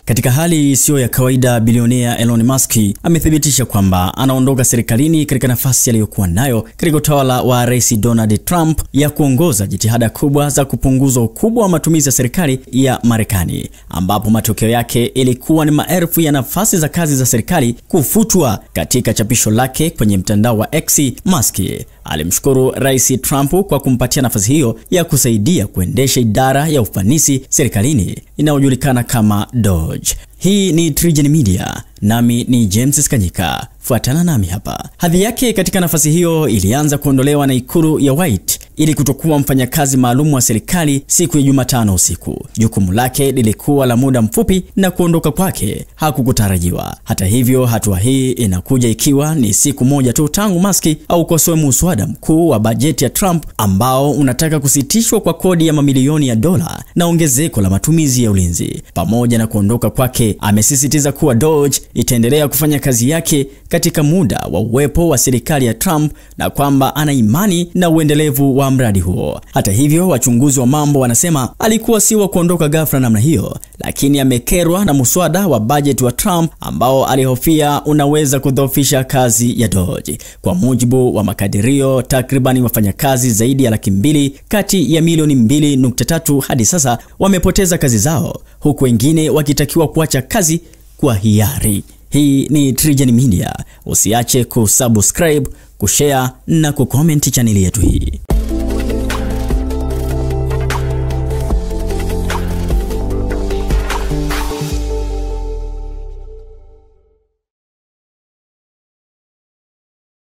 Katika hali isiyo ya kawaida, bilionea Elon Musk amethibitisha kwamba anaondoka serikalini katika nafasi aliyokuwa nayo katika utawala wa Rais Donald Trump ya kuongoza jitihada kubwa za kupunguza ukubwa wa matumizi ya serikali ya Marekani, ambapo matokeo yake ilikuwa ni maelfu ya nafasi za kazi za serikali kufutwa. Katika chapisho lake kwenye mtandao wa X, Musk alimshukuru Rais Trump kwa kumpatia nafasi hiyo ya kusaidia kuendesha idara ya ufanisi serikalini inayojulikana kama DOGE. Hii ni TriGen Media, nami ni James Kanyika. Fuatana nami hapa. Hadhi yake katika nafasi hiyo ilianza kuondolewa na ikulu ya White ili kutokuwa mfanyakazi maalum wa serikali siku ya Jumatano usiku. Jukumu lake lilikuwa la muda mfupi na kuondoka kwake hakukutarajiwa. Hata hivyo, hatua hii inakuja ikiwa ni siku moja tu tangu Musk aukosoe muswada mkuu wa bajeti ya Trump ambao unataka kusitishwa kwa kodi ya mamilioni ya dola na ongezeko la matumizi ya ulinzi. Pamoja na kuondoka kwake, amesisitiza kuwa DOGE itaendelea kufanya kazi yake katika muda wa uwepo wa serikali ya Trump na kwamba ana imani na uendelevu wa mradi huo. Hata hivyo, wachunguzi wa mambo wanasema alikuwa si wa kuondoka ghafla namna hiyo, lakini amekerwa na muswada wa bajeti wa Trump ambao alihofia unaweza kudhoofisha kazi ya DOGE. Kwa mujibu wa makadirio, takribani wafanyakazi zaidi ya 200,000 kati ya milioni 2.3 hadi sasa wamepoteza kazi zao, huku wengine wakitakiwa kuacha kazi kwa hiari. Hii ni TriGen Media. Usiache kusubscribe, kushare na kucomment channel yetu hii.